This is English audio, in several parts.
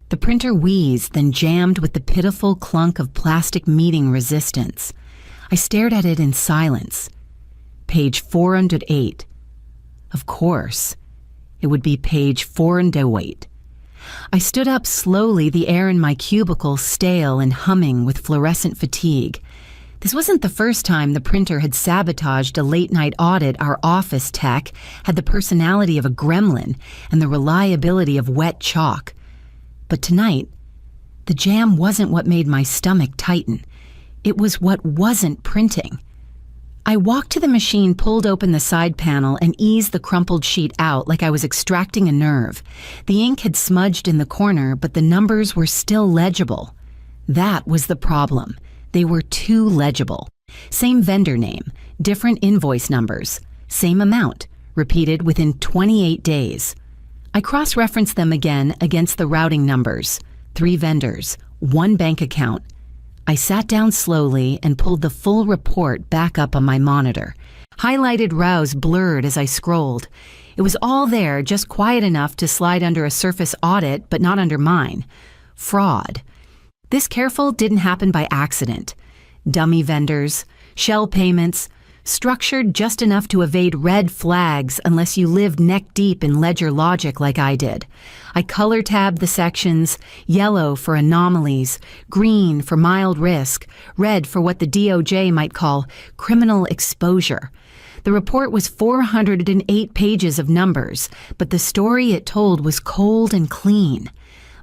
The printer wheezed, then jammed with the pitiful clunk of plastic meeting resistance. I stared at it in silence. Page 408. Of course, it would be page 408. I stood up slowly, the air in my cubicle stale and humming with fluorescent fatigue. This wasn't the first time the printer had sabotaged a late-night audit. Our office tech had the personality of a gremlin and the reliability of wet chalk. But tonight, the jam wasn't what made my stomach tighten. It was what wasn't printing. I walked to the machine, pulled open the side panel, and eased the crumpled sheet out like I was extracting a nerve. The ink had smudged in the corner, but the numbers were still legible. That was the problem. They were too legible. Same vendor name, different invoice numbers, same amount, repeated within 28 days. I cross-referenced them again against the routing numbers. 3 vendors, 1 bank account. I sat down slowly and pulled the full report back up on my monitor. Highlighted rows blurred as I scrolled. It was all there, just quiet enough to slide under a surface audit, but not under mine. Fraud. This careful didn't happen by accident. Dummy vendors, shell payments, structured just enough to evade red flags unless you lived neck-deep in ledger logic like I did. I color-tabbed the sections, yellow for anomalies, green for mild risk, red for what the DOJ might call criminal exposure. The report was 408 pages of numbers, but the story it told was cold and clean.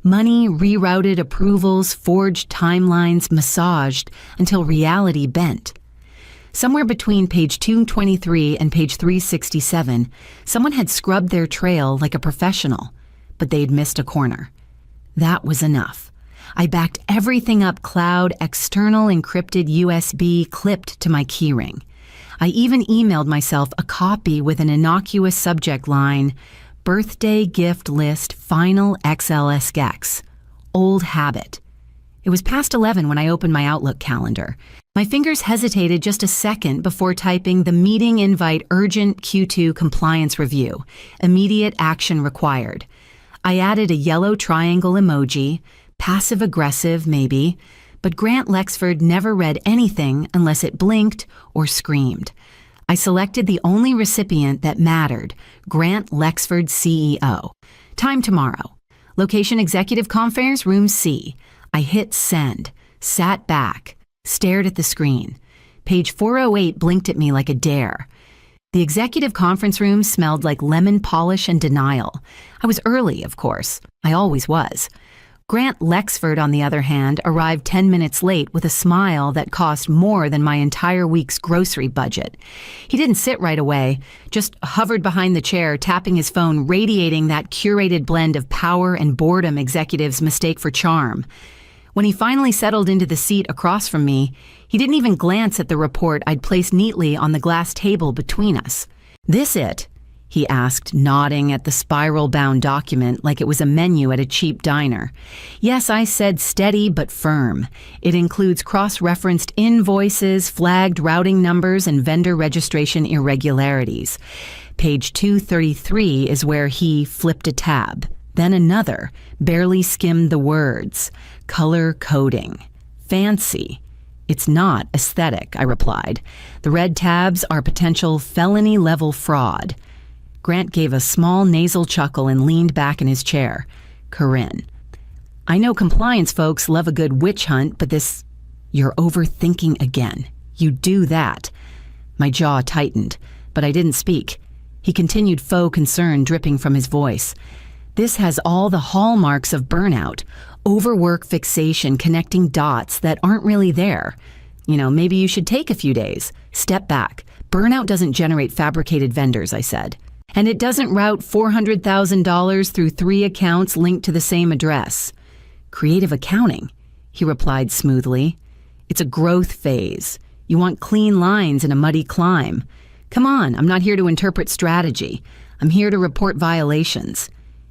Money, rerouted approvals, forged timelines, massaged until reality bent. Somewhere between page 223 and page 367, someone had scrubbed their trail like a professional, but they'd missed a corner. That was enough. I backed everything up cloud, external encrypted USB clipped to my keyring. I even emailed myself a copy with an innocuous subject line, birthday gift list final XLSGEX. Old habit. It was past 11 when I opened my Outlook calendar. My fingers hesitated just a second before typing the meeting invite urgent Q2 compliance review. Immediate action required. I added a yellow triangle emoji, passive-aggressive maybe, but Grant Lexford never read anything unless it blinked or screamed. I selected the only recipient that mattered, Grant Lexford, CEO. Time tomorrow. Location Executive Conference, Room C. I hit send, sat back, stared at the screen. Page 408 blinked at me like a dare. The executive conference room smelled like lemon polish and denial. I was early, of course. I always was. Grant Lexford, on the other hand, arrived 10 minutes late with a smile that cost more than my entire week's grocery budget. He didn't sit right away, just hovered behind the chair, tapping his phone, radiating that curated blend of power and boredom executives mistake for charm. When he finally settled into the seat across from me, he didn't even glance at the report I'd placed neatly on the glass table between us. "This it?" he asked, nodding at the spiral-bound document like it was a menu at a cheap diner. Yes, I said steady but firm. It includes cross-referenced invoices, flagged routing numbers, and vendor registration irregularities. Page 233 is where he flipped a tab. Then another, barely skimmed the words. Color coding. Fancy. "It's not aesthetic," I replied. "The red tabs are potential felony-level fraud." Grant gave a small nasal chuckle and leaned back in his chair. "Corinne, I know compliance folks love a good witch hunt, but this... You're overthinking again. You do that." My jaw tightened, but I didn't speak. He continued, faux concern dripping from his voice. "This has all the hallmarks of burnout. Overwork fixation, connecting dots that aren't really there. Maybe you should take a few days. Step back. Burnout doesn't generate fabricated vendors," I said. "And it doesn't route $400,000 through 3 accounts linked to the same address." "Creative accounting," he replied smoothly. "It's a growth phase. You want clean lines in a muddy climb. Come on, I'm not here to interpret strategy. I'm here to report violations."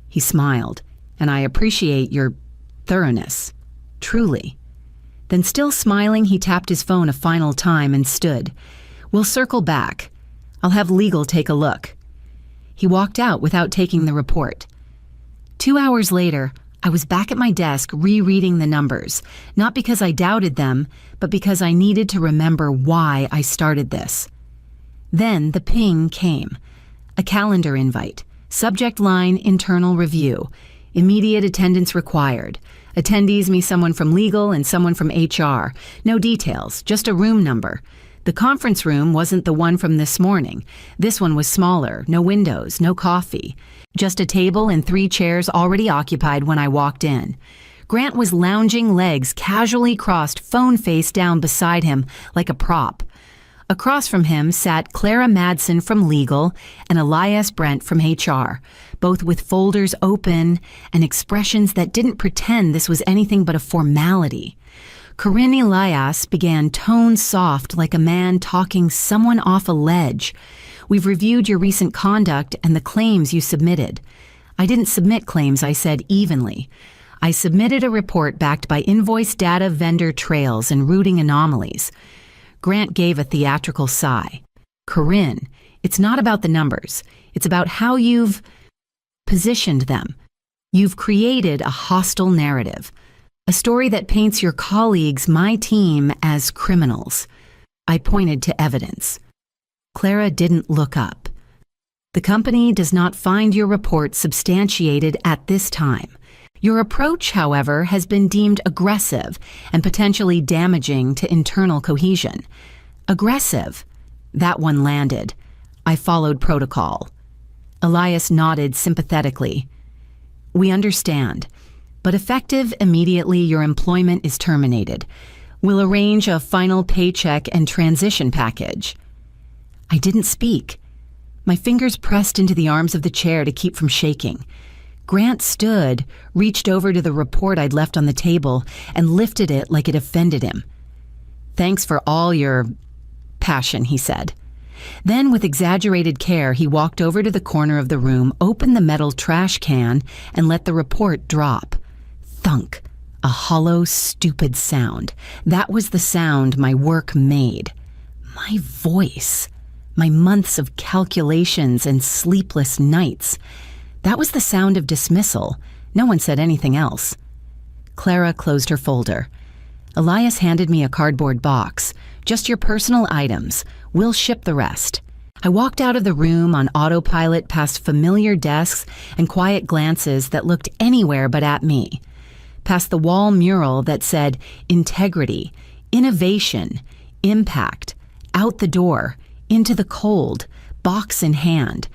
He smiled, "And I appreciate your thoroughness. Truly." Then, still smiling, he tapped his phone a final time and stood. "We'll circle back. I'll have legal take a look." He walked out without taking the report. 2 hours later, I was back at my desk rereading the numbers, not because I doubted them, but because I needed to remember why I started this. Then the ping came. A calendar invite. Subject line, internal review. Immediate attendance required. Attendees me someone from legal and someone from HR. No details, just a room number. The conference room wasn't the one from this morning. This one was smaller, no windows, no coffee. Just a table and 3 chairs already occupied when I walked in. Grant was lounging, legs casually crossed, phone face down beside him like a prop. Across from him sat Clara Madsen from legal and Elias Brent from HR, both with folders open and expressions that didn't pretend this was anything but a formality. Corinne Elias began tone soft like a man talking someone off a ledge. We've reviewed your recent conduct and the claims you submitted. I didn't submit claims, I said evenly. I submitted a report backed by invoice data, vendor trails, and routing anomalies. Grant gave a theatrical sigh. Corinne, it's not about the numbers. It's about how you've positioned them. You've created a hostile narrative. A story that paints your colleagues, my team, as criminals. I pointed to evidence. Clara didn't look up. The company does not find your report substantiated at this time. Your approach, however, has been deemed aggressive and potentially damaging to internal cohesion. Aggressive. That one landed. I followed protocol. Elias nodded sympathetically. We understand. But effective immediately, your employment is terminated. We'll arrange a final paycheck and transition package. I didn't speak. My fingers pressed into the arms of the chair to keep from shaking. Grant stood, reached over to the report I'd left on the table, and lifted it like it offended him. Thanks for all your passion, he said. Then, with exaggerated care, he walked over to the corner of the room, opened the metal trash can, and let the report drop. Thunk. A hollow, stupid sound. That was the sound my work made. My voice. My months of calculations and sleepless nights. That was the sound of dismissal. No one said anything else. Clara closed her folder. Elias handed me a cardboard box. Just your personal items. We'll ship the rest. I walked out of the room on autopilot past familiar desks and quiet glances that looked anywhere but at me. Past the wall mural that said integrity, innovation, impact, out the door, into the cold, box in hand.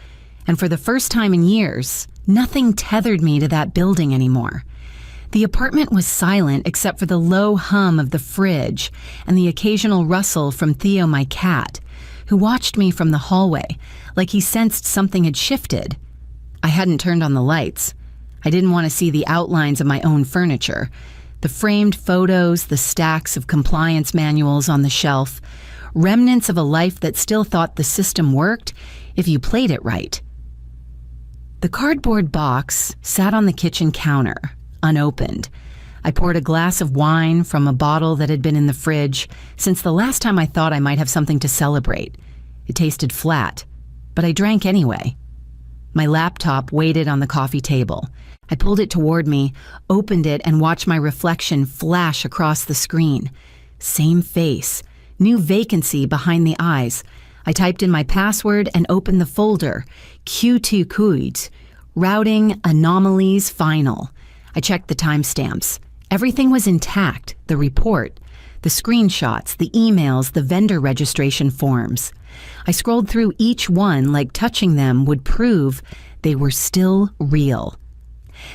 And for the first time in years, nothing tethered me to that building anymore. The apartment was silent except for the low hum of the fridge and the occasional rustle from Theo, my cat, who watched me from the hallway, like he sensed something had shifted. I hadn't turned on the lights. I didn't want to see the outlines of my own furniture, the framed photos, the stacks of compliance manuals on the shelf, remnants of a life that still thought the system worked if you played it right. The cardboard box sat on the kitchen counter, unopened. I poured a glass of wine from a bottle that had been in the fridge since the last time I thought I might have something to celebrate. It tasted flat, but I drank anyway. My laptop waited on the coffee table. I pulled it toward me, opened it, and watched my reflection flash across the screen. Same face, new vacancy behind the eyes. I typed in my password and opened the folder, Q2 Kuid, routing anomalies final. I checked the timestamps. Everything was intact, the report, the screenshots, the emails, the vendor registration forms. I scrolled through each one like touching them would prove they were still real.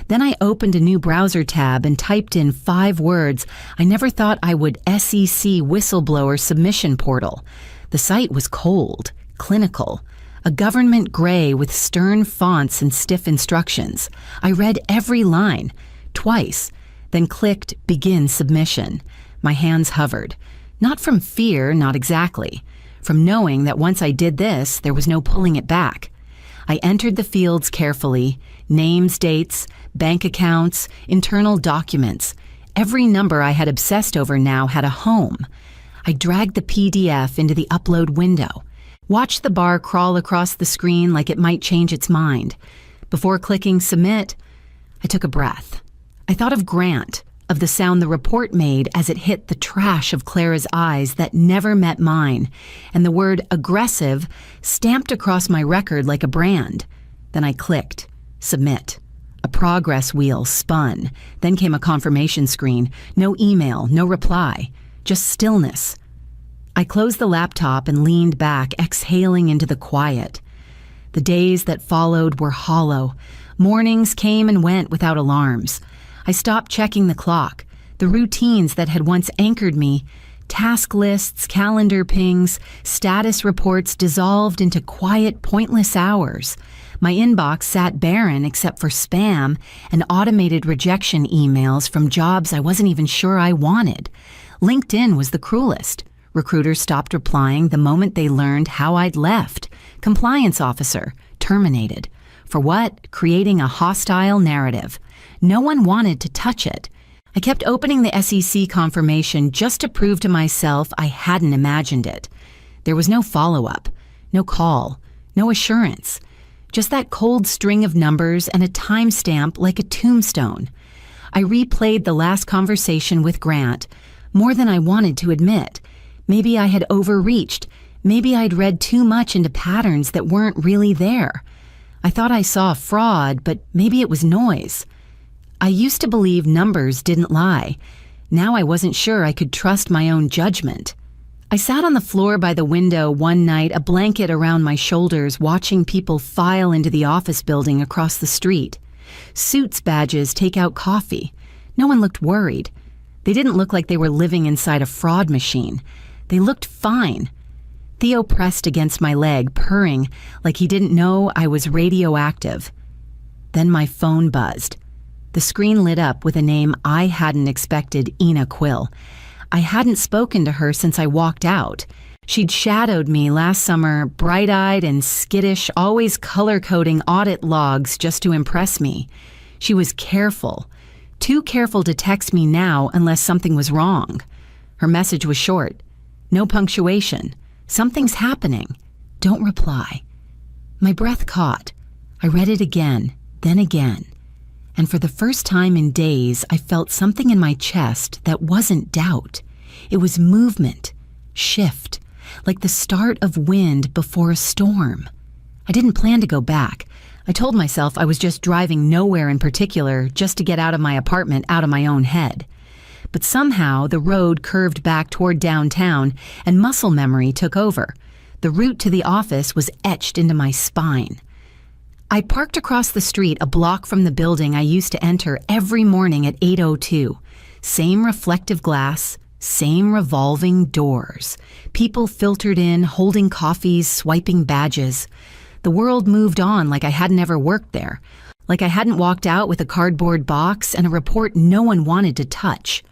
Then I opened a new browser tab and typed in 5 words I never thought I would: SEC whistleblower submission portal. The site was cold, clinical, a government gray with stern fonts and stiff instructions. I read every line, twice, then clicked begin submission. My hands hovered. Not from fear, not exactly. From knowing that once I did this, there was no pulling it back. I entered the fields carefully, names, dates, bank accounts, internal documents. Every number I had obsessed over now had a home. I dragged the PDF into the upload window, watched the bar crawl across the screen like it might change its mind. Before clicking submit, I took a breath. I thought of Grant, of the sound the report made as it hit the trash of Clara's eyes that never met mine, and the word aggressive stamped across my record like a brand. Then I clicked, submit. A progress wheel spun. Then came a confirmation screen. No email, no reply, just stillness. I closed the laptop and leaned back, exhaling into the quiet. The days that followed were hollow. Mornings came and went without alarms. I stopped checking the clock. The routines that had once anchored me, task lists, calendar pings, status reports dissolved into quiet, pointless hours. My inbox sat barren except for spam and automated rejection emails from jobs I wasn't even sure I wanted. LinkedIn was the cruelest. Recruiters stopped replying the moment they learned how I'd left. Compliance officer, terminated. For what? Creating a hostile narrative. No one wanted to touch it. I kept opening the SEC confirmation just to prove to myself I hadn't imagined it. There was no follow-up, no call, no assurance. Just that cold string of numbers and a timestamp like a tombstone. I replayed the last conversation with Grant, more than I wanted to admit. Maybe I had overreached. Maybe I'd read too much into patterns that weren't really there. I thought I saw fraud, but maybe it was noise. I used to believe numbers didn't lie. Now I wasn't sure I could trust my own judgment. I sat on the floor by the window one night, a blanket around my shoulders, watching people file into the office building across the street. Suits badges take out coffee. No one looked worried. They didn't look like they were living inside a fraud machine. They looked fine. Theo pressed against my leg, purring like he didn't know I was radioactive. Then my phone buzzed. The screen lit up with a name I hadn't expected, Ina Quill. I hadn't spoken to her since I walked out. She'd shadowed me last summer, bright-eyed and skittish, always color-coding audit logs just to impress me. She was careful. Too careful to text me now unless something was wrong. Her message was short. No punctuation. Something's happening. Don't reply. My breath caught. I read it again, then again. And for the first time in days, I felt something in my chest that wasn't doubt. It was movement, shift, like the start of wind before a storm. I didn't plan to go back. I told myself I was just driving nowhere in particular, just to get out of my apartment, out of my own head. But somehow the road curved back toward downtown and muscle memory took over. The route to the office was etched into my spine. I parked across the street a block from the building I used to enter every morning at 8:02. Same reflective glass, same revolving doors. People filtered in, holding coffees, swiping badges. The world moved on like I hadn't ever worked there, like I hadn't walked out with a cardboard box and a report no one wanted to touch.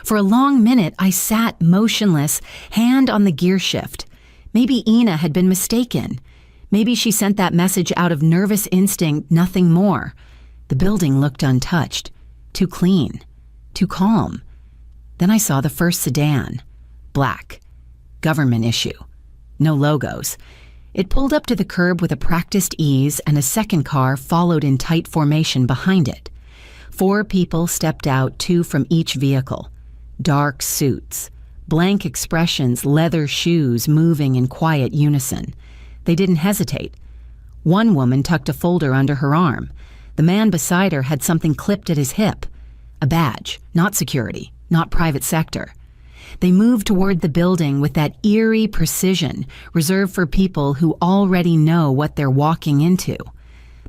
For a long minute, I sat motionless, hand on the gear shift. Maybe Ina had been mistaken. Maybe she sent that message out of nervous instinct, nothing more. The building looked untouched, too clean, too calm. Then I saw the first sedan, black, government issue, no logos. It pulled up to the curb with a practiced ease, and a second car followed in tight formation behind it. 4 people stepped out, 2 from each vehicle. Dark suits, blank expressions, leather shoes moving in quiet unison. They didn't hesitate. One woman tucked a folder under her arm. The man beside her had something clipped at his hip. A badge, not security, not private sector. They moved toward the building with that eerie precision reserved for people who already know what they're walking into.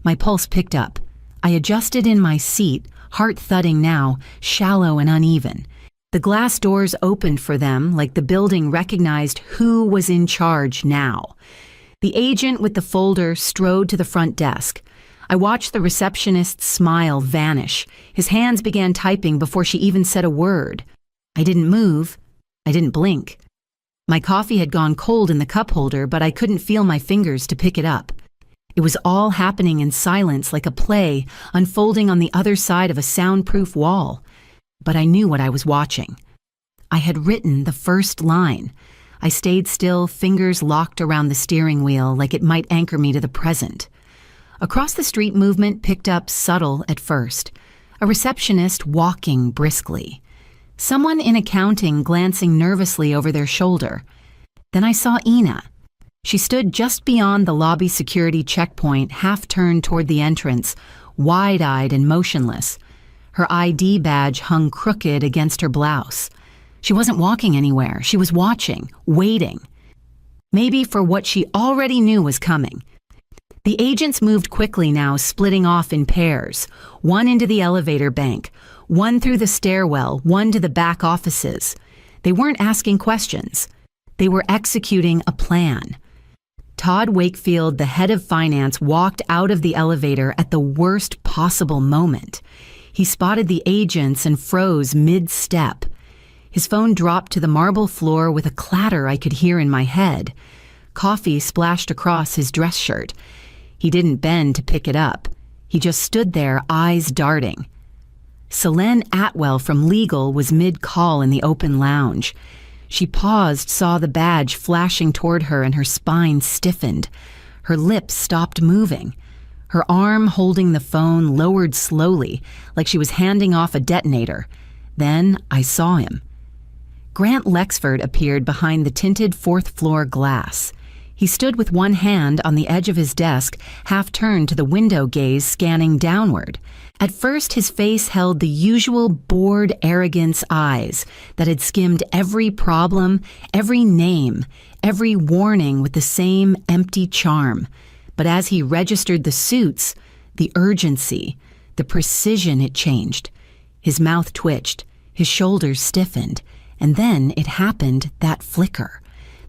My pulse picked up. I adjusted in my seat, heart thudding now, shallow and uneven. The glass doors opened for them like the building recognized who was in charge now. The agent with the folder strode to the front desk. I watched the receptionist's smile vanish. His hands began typing before she even said a word. I didn't move. I didn't blink. My coffee had gone cold in the cup holder, but I couldn't feel my fingers to pick it up. It was all happening in silence like a play unfolding on the other side of a soundproof wall. But I knew what I was watching. I had written the first line. I stayed still, fingers locked around the steering wheel like it might anchor me to the present. Across the street movement picked up subtle at first. a receptionist walking briskly, someone in accounting glancing nervously over their shoulder. Then I saw Ina. She stood just beyond the lobby security checkpoint, half turned toward the entrance, wide-eyed and motionless. Her ID badge hung crooked against her blouse. She wasn't walking anywhere. She was watching, waiting. Maybe for what she already knew was coming. The agents moved quickly now, splitting off in pairs, one into the elevator bank, one through the stairwell, one to the back offices. They weren't asking questions. They were executing a plan. Todd Wakefield, the head of finance, walked out of the elevator at the worst possible moment. He spotted the agents and froze mid-step. His phone dropped to the marble floor with a clatter I could hear in my head. Coffee splashed across his dress shirt. He didn't bend to pick it up. He just stood there, eyes darting. Selene Atwell from Legal was mid-call in the open lounge. She paused, saw the badge flashing toward her, and her spine stiffened. Her lips stopped moving. Her arm holding the phone lowered slowly, like she was handing off a detonator. Then I saw him. Grant Lexford appeared behind the tinted fourth-floor glass. He stood with one hand on the edge of his desk, half turned to the window gaze, scanning downward. At first, his face held the usual bored arrogance eyes that had skimmed every problem, every name, every warning with the same empty charm. But as he registered the suits, the urgency, the precision, it changed. His mouth twitched, his shoulders stiffened, and then it happened, that flicker.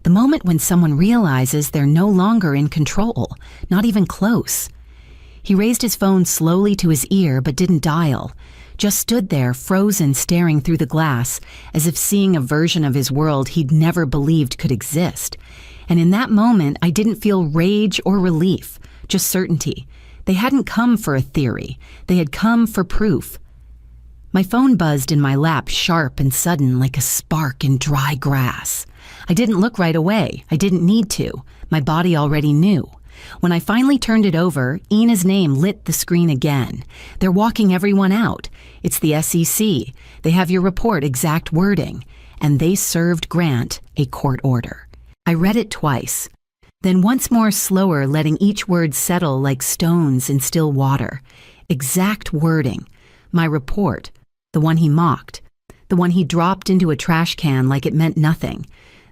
The moment when someone realizes they're no longer in control, not even close. He raised his phone slowly to his ear but didn't dial, just stood there frozen, staring through the glass, as if seeing a version of his world he'd never believed could exist. And in that moment, I didn't feel rage or relief, just certainty. They hadn't come for a theory. They had come for proof. My phone buzzed in my lap, sharp and sudden, like a spark in dry grass. I didn't look right away. I didn't need to. My body already knew. When I finally turned it over, Ina's name lit the screen again. They're walking everyone out. It's the SEC. They have your report, exact wording. And they served Grant a court order. I read it twice. Then once more slower, letting each word settle like stones in still water. Exact wording. My report. The one he mocked. The one he dropped into a trash can like it meant nothing.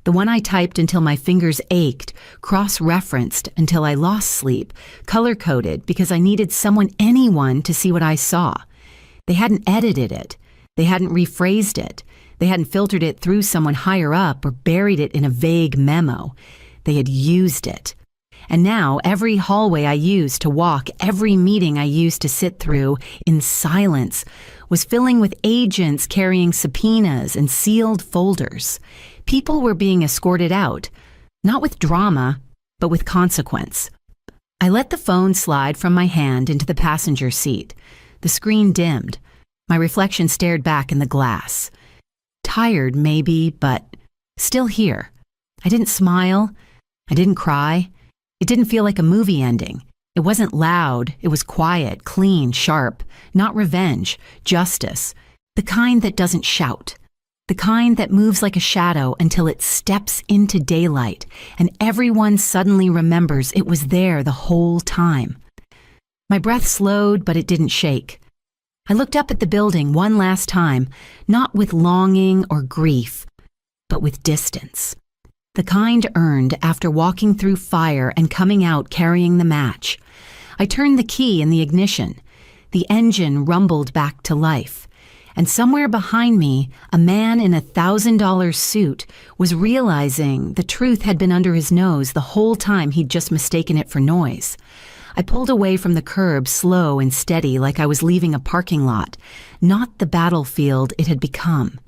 The one I typed until my fingers ached, cross-referenced until I lost sleep, color-coded because I needed anyone to see what I saw. They hadn't edited it. They hadn't rephrased it. They hadn't filtered it through someone higher up or buried it in a vague memo. They had used it. And now every hallway I used to walk, every meeting I used to sit through in silence was filling with agents carrying subpoenas and sealed folders. People were being escorted out, not with drama, but with consequence. I let the phone slide from my hand into the passenger seat. The screen dimmed. My reflection stared back in the glass. Tired, maybe, but still here. I didn't smile. I didn't cry. It didn't feel like a movie ending. It wasn't loud. It was quiet, clean, sharp. Not revenge, justice. The kind that doesn't shout. The kind that moves like a shadow until it steps into daylight and everyone suddenly remembers it was there the whole time. My breath slowed, but it didn't shake. I looked up at the building one last time, not with longing or grief, but with distance. The kind earned after walking through fire and coming out carrying the match. I turned the key in the ignition. The engine rumbled back to life. And somewhere behind me, a man in a $1,000 suit was realizing the truth had been under his nose the whole time he'd just mistaken it for noise. I pulled away from the curb, slow and steady, like I was leaving a parking lot, not the battlefield it had become.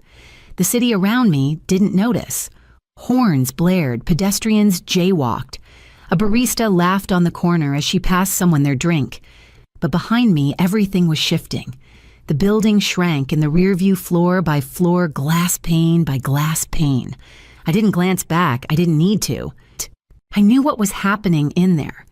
The city around me didn't notice. Horns blared, pedestrians jaywalked. A barista laughed on the corner as she passed someone their drink. But behind me, everything was shifting. The building shrank in the rearview floor by floor, glass pane by glass pane. I didn't glance back. I didn't need to. I knew what was happening in there.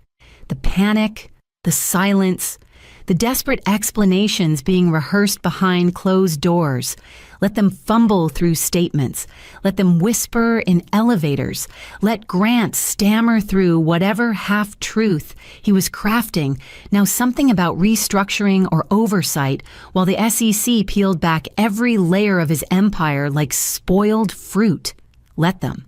The panic, the silence, the desperate explanations being rehearsed behind closed doors. Let them fumble through statements. Let them whisper in elevators. Let Grant stammer through whatever half-truth he was crafting, now something about restructuring or oversight, while the SEC peeled back every layer of his empire like spoiled fruit. Let them.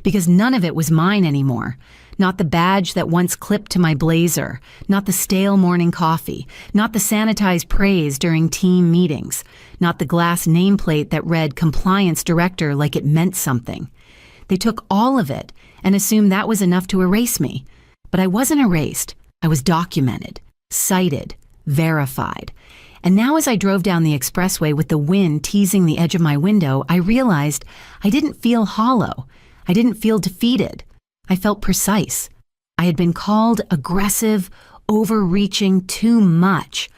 Because none of it was mine anymore. Not the badge that once clipped to my blazer, not the stale morning coffee, not the sanitized praise during team meetings, not the glass nameplate that read compliance director like it meant something. They took all of it and assumed that was enough to erase me. But I wasn't erased. I was documented, cited, verified. And now as I drove down the expressway with the wind teasing the edge of my window, I realized I didn't feel hollow. I didn't feel defeated. I felt precise. I had been called aggressive, overreaching, too much.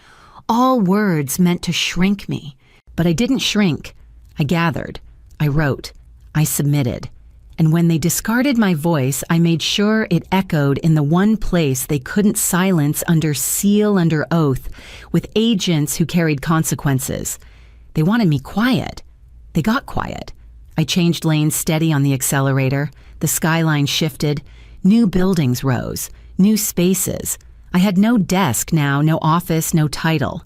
All words meant to shrink me. But I didn't shrink. I gathered. I wrote. I submitted. And when they discarded my voice, I made sure it echoed in the one place they couldn't silence under seal under oath, with agents who carried consequences. They wanted me quiet. They got quiet. I changed lanes steady on the accelerator. The skyline shifted. New buildings rose. New spaces. I had no desk now, no office, no title.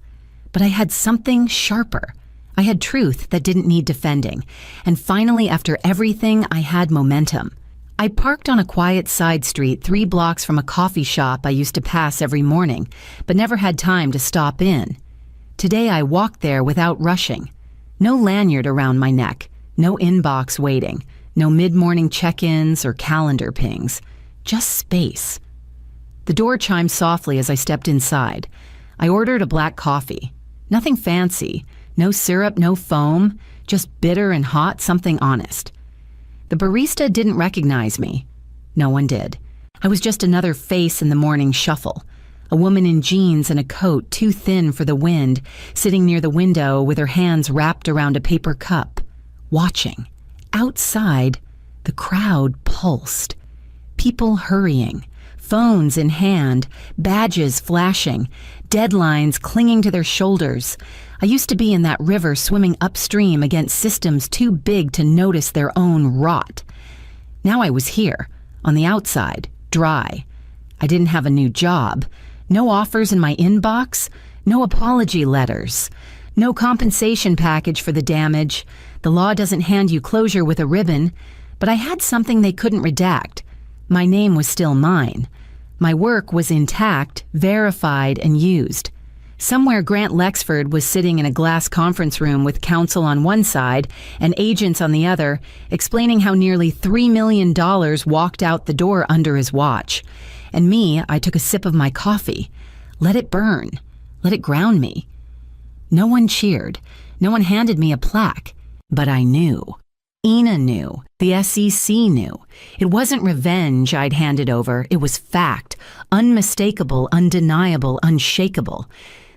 But I had something sharper. I had truth that didn't need defending. And finally, after everything, I had momentum. I parked on a quiet side street 3 blocks from a coffee shop I used to pass every morning, but never had time to stop in. Today I walked there without rushing. No lanyard around my neck. No inbox waiting, no mid-morning check-ins or calendar pings, just space. The door chimed softly as I stepped inside. I ordered a black coffee. Nothing fancy, no syrup, no foam, just bitter and hot, something honest. The barista didn't recognize me. No one did. I was just another face in the morning shuffle. A woman in jeans and a coat too thin for the wind, sitting near the window with her hands wrapped around a paper cup. Watching. Outside, the crowd pulsed. People hurrying, phones in hand, badges flashing, deadlines clinging to their shoulders. I used to be in that river swimming upstream against systems too big to notice their own rot. Now I was here, on the outside, dry. I didn't have a new job. No offers in my inbox. No apology letters. No compensation package for the damage. The law doesn't hand you closure with a ribbon, but I had something they couldn't redact. My name was still mine. My work was intact, verified, and used. Somewhere Grant Lexford was sitting in a glass conference room with counsel on one side and agents on the other, explaining how nearly $3 million walked out the door under his watch. And me, I took a sip of my coffee. Let it burn. Let it ground me. No one cheered. No one handed me a plaque. But I knew. Ina knew. The SEC knew. It wasn't revenge I'd handed over. It was fact. Unmistakable, undeniable, unshakable.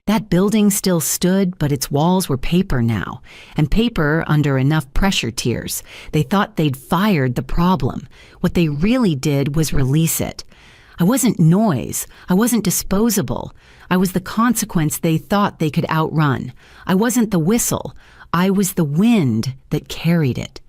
That building still stood, but its walls were paper now. And paper under enough pressure tiers. They thought they'd fired the problem. What they really did was release it. I wasn't noise. I wasn't disposable. I was the consequence they thought they could outrun. I wasn't the whistle. I was the wind that carried it.